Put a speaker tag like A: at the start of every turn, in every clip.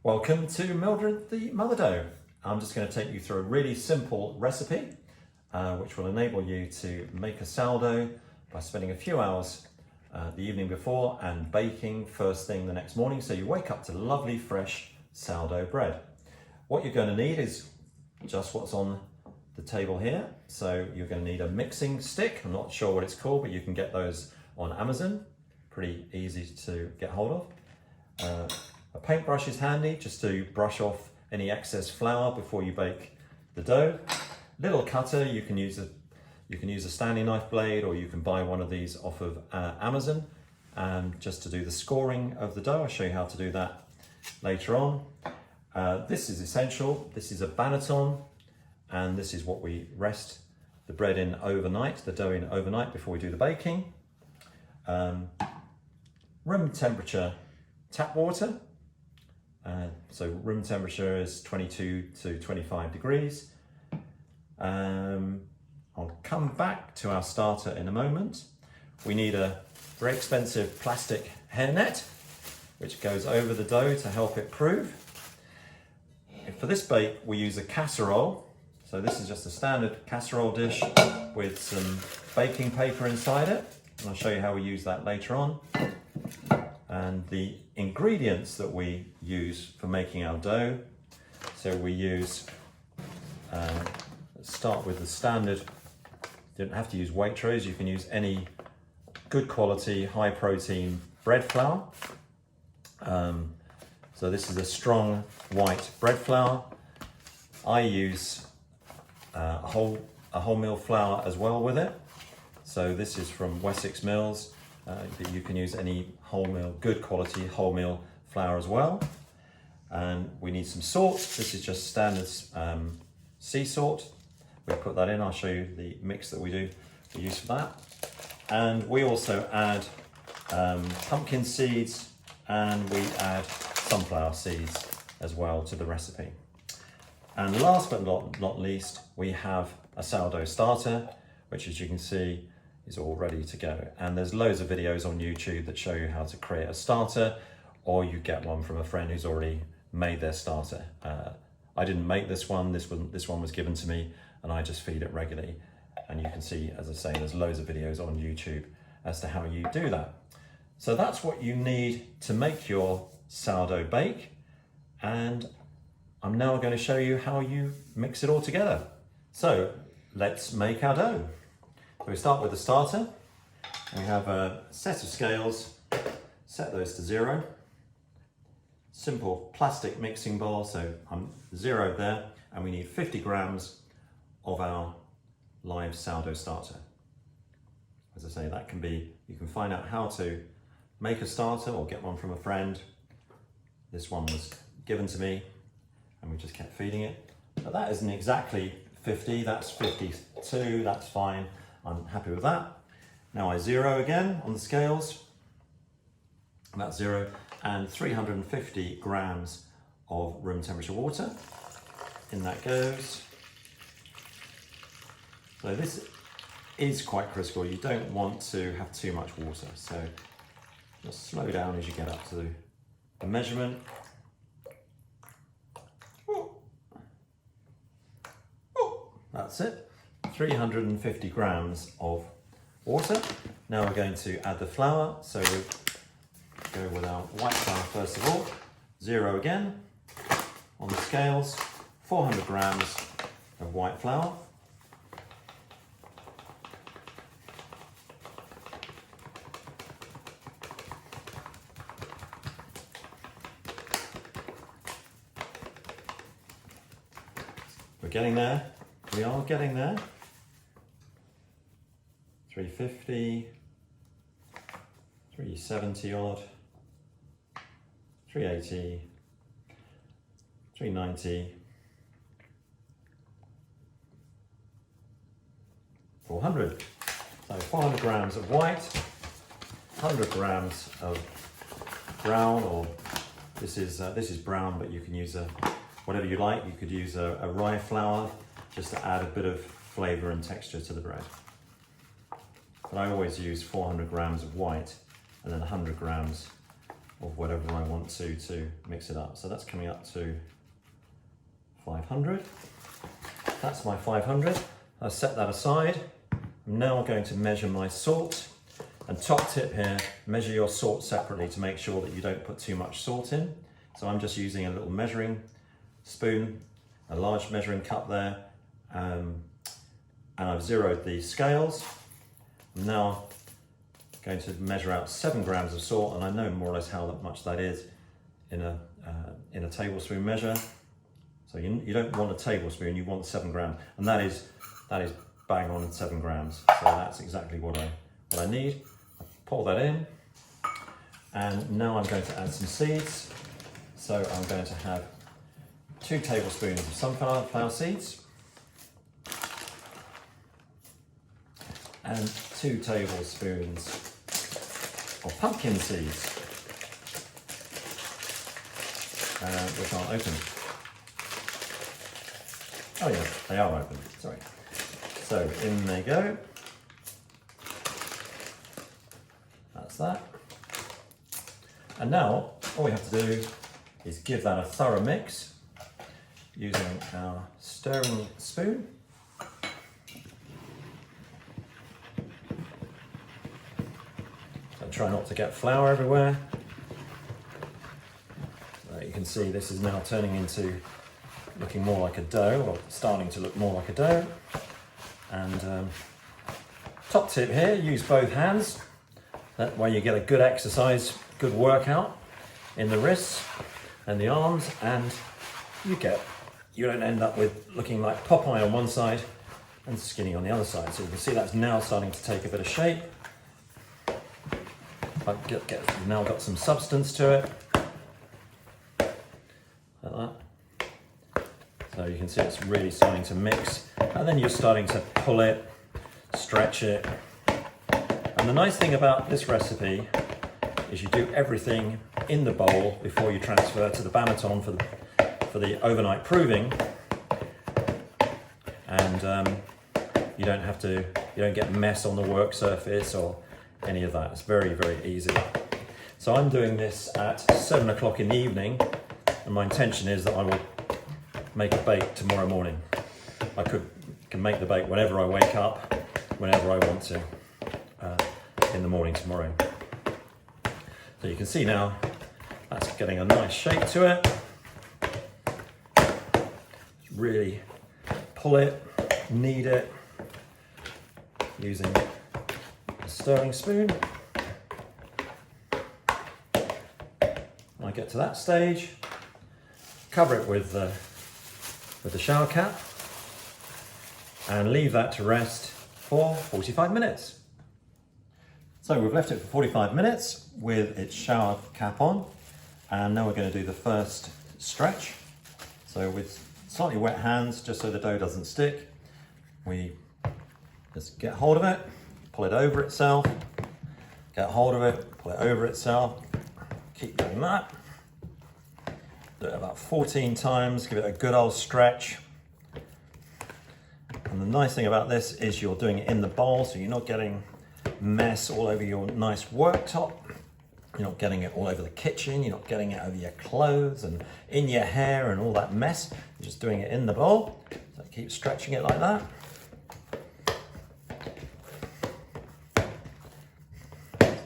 A: Welcome to Mildred the Mother Dough. I'm just going to take you through a really simple recipe which will enable you to make a sourdough by spending a few hours the evening before and baking first thing the next morning, so you wake up to lovely fresh sourdough bread. What you're going to need is just what's on the table here. So you're going to need a mixing stick. I'm not sure what it's called, but you can get those on Amazon. Pretty easy to get hold of. A paintbrush is handy just to brush off any excess flour before you bake the dough. Little cutter, you can use a Stanley knife blade, or you can buy one of these off of Amazon, just to do the scoring of the dough. I'll show you how to do that later on. This is essential. This is a banneton, and this is what we rest the bread in overnight, the dough in overnight before we do the baking. Room temperature tap water. So room temperature is 22 to 25 degrees. I'll come back to our starter in a moment. We need a very expensive plastic hairnet, which goes over the dough to help it prove. For this bake, we use a casserole. So this is just a standard casserole dish with some baking paper inside it. And I'll show you how we use that later on. And the ingredients that we use for making our dough. So we use, start with the standard, you don't have to use Waitrose, you can use any good quality, high protein bread flour. So this is a strong white bread flour. I use a wholemeal flour as well with it. So this is from Wessex Mills. But you can use any wholemeal, good quality wholemeal flour as well. And we need some salt. This is just standard sea salt. We'll put that in. I'll show you the mix that we use for that. And we also add pumpkin seeds, and we add sunflower seeds as well to the recipe. And last but not least, we have a sourdough starter, which, as you can see, is all ready to go. And there's loads of videos on YouTube that show you how to create a starter, or you get one from a friend who's already made their starter. I didn't make this one. This one was given to me, and I just feed it regularly. And you can see, as I say, there's loads of videos on YouTube as to how you do that. So that's what you need to make your sourdough bake. And I'm now going to show you how you mix it all together. So let's make our dough. So we start with the starter. We have a set of scales, set those to 0. Simple plastic mixing bowl, so I'm 0 there, and we need 50 grams of our live sourdough starter. As I say, that can be, you can find out how to make a starter or get one from a friend. This one was given to me, and we just kept feeding it. But that isn't exactly 50, that's 52, that's fine. I'm happy with that. Now I 0 again on the scales. That's 0, and 350 grams of room temperature water. In that goes. So this is quite critical. You don't want to have too much water. So just slow down as you get up to the measurement. That's it. 350 grams of water. Now we're going to add the flour. So we'll go with our white flour first of all. 0 again on the scales. 400 grams of white flour. We're getting there. We are getting there. 350, 370 odd, 380, 390, 400. So 400 grams of white, 100 grams of brown, or this is brown, but you can use whatever you like. You could use a rye flour just to add a bit of flavour and texture to the bread. But I always use 400 grams of white and then 100 grams of whatever I want to mix it up. So that's coming up to 500. That's my 500. I'll set that aside. I'm now going to measure my salt. And top tip here, measure your salt separately to make sure that you don't put too much salt in. So I'm just using a little measuring spoon, a large measuring cup there, and I've zeroed the scales. I'm now going to measure out 7 grams of salt, and I know more or less how much that is in a tablespoon measure. So you don't want a tablespoon, you want 7 grams, and that is bang on 7 grams. So that's exactly what I need. I pour that in, and now I'm going to add some seeds. So I'm going to have 2 tablespoons of sunflower seeds and 2 tablespoons of pumpkin seeds, which aren't open. Oh yeah, they are open, sorry. So in they go. That's that. And now all we have to do is give that a thorough mix using our stirring spoon. So try not to get flour everywhere. So you can see this is now turning into looking more like a dough, or starting to look more like a dough. And top tip here, use both hands. That way you get a good exercise, good workout in the wrists and the arms, and you don't end up with looking like Popeye on one side and skinny on the other side. So you can see that's now starting to take a bit of shape. I've now got some substance to it, like that. So you can see it's really starting to mix, and then you're starting to pull it, stretch it. And the nice thing about this recipe is you do everything in the bowl before you transfer to the banneton for the overnight proving, and you don't get mess on the work surface or any of that. It's very, very easy. So I'm doing this at 7 o'clock in the evening, and my intention is that I will make a bake tomorrow morning. I can make the bake whenever I wake up, whenever I want to, in the morning tomorrow. So you can see now that's getting a nice shape to it. Really pull it, knead it using a stirring spoon. When I get to that stage, cover it with the shower cap and leave that to rest for 45 minutes. So we've left it for 45 minutes with its shower cap on, and now we're going to do the first stretch. So with slightly wet hands, just so the dough doesn't stick, we just get hold of it, pull it over itself, get hold of it, pull it over itself, keep doing that. Do it about 14 times, give it a good old stretch. And the nice thing about this is you're doing it in the bowl, so you're not getting mess all over your nice worktop. You're not getting it all over the kitchen, you're not getting it over your clothes and in your hair and all that mess. You're just doing it in the bowl. So keep stretching it like that.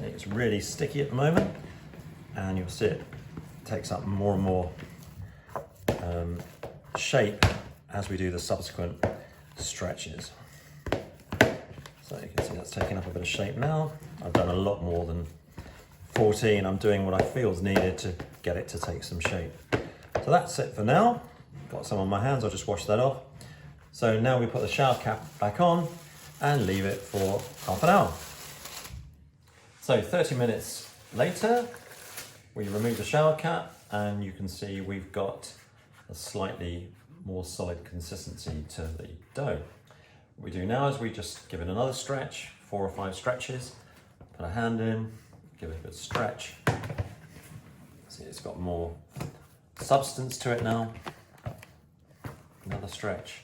A: It's really sticky at the moment, and you'll see it takes up more and more shape as we do the subsequent stretches. So you can see that's taking up a bit of shape now. I've done a lot more than 14. I'm doing what I feel is needed to get it to take some shape. So that's it for now. Got some on my hands, I'll just wash that off. So now we put the shower cap back on and leave it for half an hour. So 30 minutes later, we remove the shower cap, and you can see we've got a slightly more solid consistency to the dough. What we do now is we just give it another stretch, 4 or 5 stretches, put a hand in, give it a good stretch. See, it's got more substance to it now. Another stretch,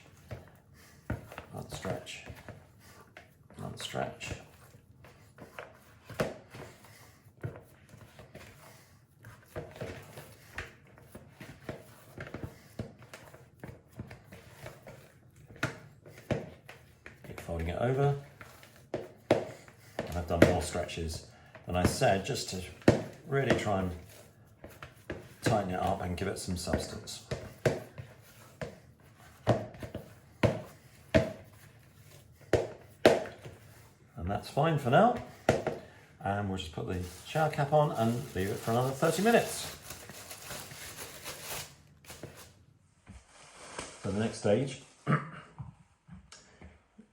A: another stretch, another stretch. folding it over. And I've done more stretches than I said, just to really try and tighten it up and give it some substance. And that's fine for now. And we'll just put the shower cap on and leave it for another 30 minutes. For the next stage,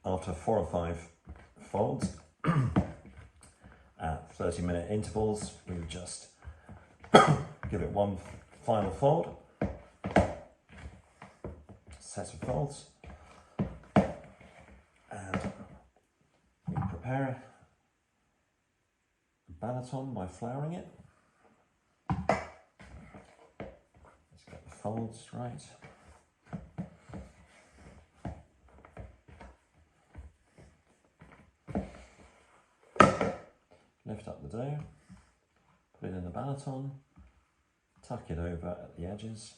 A: after 4 or 5 folds at 30-minute intervals, we would just give it one final fold, set of folds, and we prepare the banneton by flouring it. Let's get the folds right. Lift up the dough, put it in the banneton, tuck it over at the edges.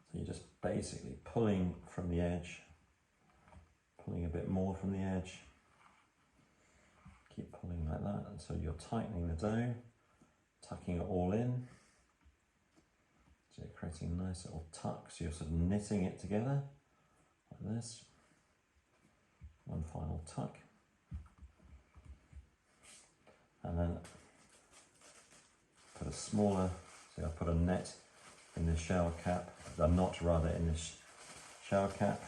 A: So you're just basically pulling from the edge, pulling a bit more from the edge. Keep pulling like that until you're tightening the dough, tucking it all in. So you're creating a nice little tuck, so you're sort of knitting it together. Like this, one final tuck, and then put a smaller, so I put a net in the shower cap, a knot rather in this shower cap,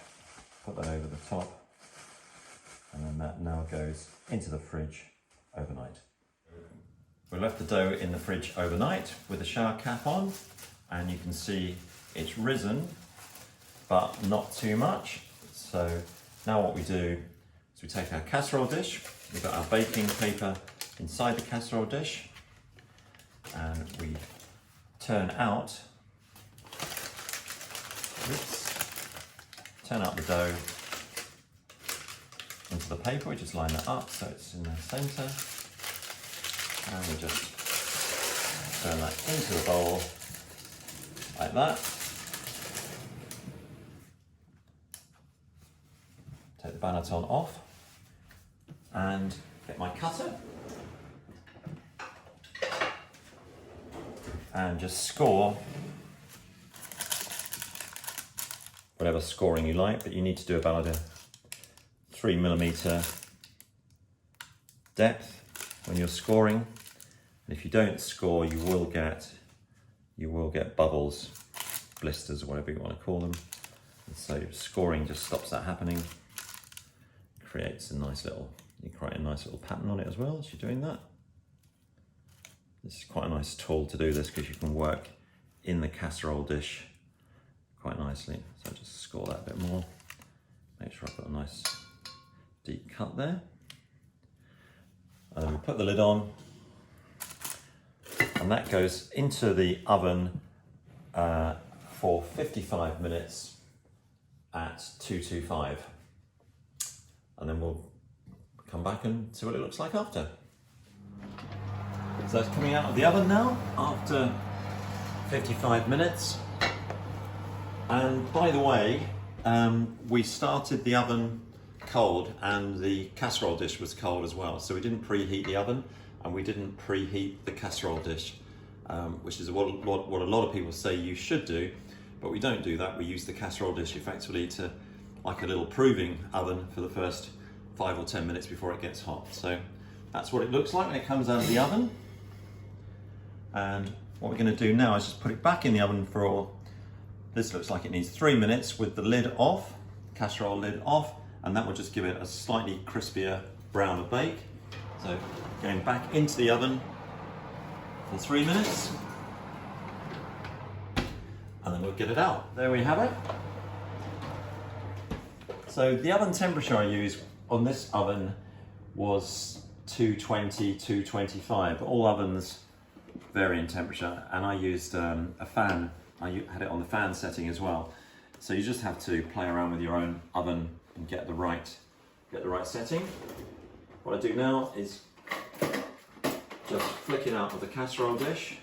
A: put that over the top, and then that now goes into the fridge overnight. We left the dough in the fridge overnight with the shower cap on, and you can see it's risen, but not too much. So now what we do is we take our casserole dish, we've got our baking paper inside the casserole dish, and we turn out the dough into the paper. We just line that up so it's in the centre, and we just turn that into the bowl like that. Take the banneton off and get my cutter and just score whatever scoring you like, but you need to do about a 3mm depth when you're scoring. And if you don't score, you will get bubbles, blisters, or whatever you want to call them. And so scoring just stops that happening. Creates a nice little, you create a nice little pattern on it as well as you're doing that. This is quite a nice tool to do this because you can work in the casserole dish quite nicely. So just score that a bit more. Make sure I've got a nice deep cut there. And then we put the lid on, and that goes into the oven for 55 minutes at 225. And then we'll come back and see what it looks like after. So it's coming out of the oven now after 55 minutes. And by the way, we started the oven cold and the casserole dish was cold as well. So we didn't preheat the oven and we didn't preheat the casserole dish, which is what a lot of people say you should do, but we don't do that. We use the casserole dish effectively to like a little proving oven for the first 5 or 10 minutes before it gets hot. So that's what it looks like when it comes out of the oven. And what we're going to do now is just put it back in the oven for, this looks like it needs 3 minutes with the lid off, casserole lid off, and that will just give it a slightly crispier browner bake. So going back into the oven for 3 minutes, and then we'll get it out. There we have it. So the oven temperature I used on this oven was 220, 225. All ovens vary in temperature, and I used a fan. I had it on the fan setting as well. So you just have to play around with your own oven and get the right setting. What I do now is just flick it out of the casserole dish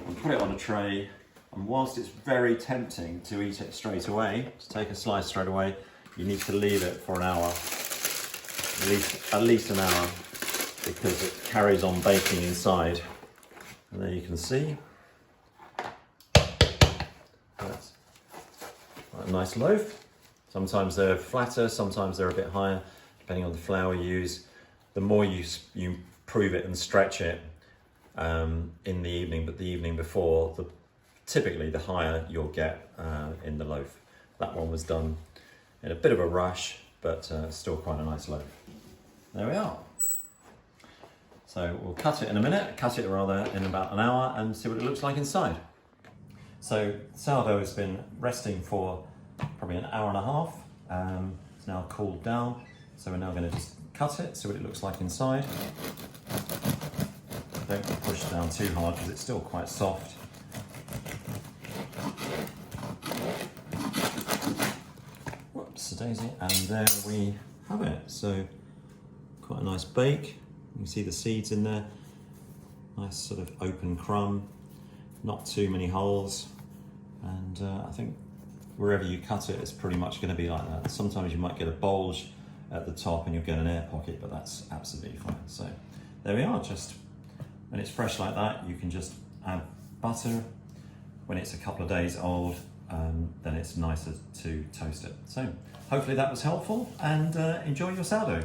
A: and put it on a tray And whilst it's very tempting to eat it straight away, to take a slice straight away, you need to leave it for an hour, at least an hour, because it carries on baking inside. And there you can see, that's a nice loaf. Sometimes they're flatter, sometimes they're a bit higher, depending on the flour you use. The more you prove it and stretch it in the evening, but the evening before, typically the higher you'll get in the loaf. That one was done in a bit of a rush, but still quite a nice loaf. There we are. So we'll cut it in a minute, cut it rather in about an hour, and see what it looks like inside. So sourdough has been resting for probably an hour and a half. It's now cooled down, so we're now going to just cut it, see what it looks like inside. Don't push down too hard because it's still quite soft. Whoops, a daisy, and there we have it. So quite a nice bake. You can see the seeds in there. Nice sort of open crumb, not too many holes, and I think wherever you cut it, it's pretty much going to be like that. Sometimes you might get a bulge at the top and you'll get an air pocket, but that's absolutely fine. So there we are. Just when it's fresh like that, you can just add butter. When it's a couple of days old, then it's nicer to toast it. So hopefully that was helpful, and enjoy your sourdough.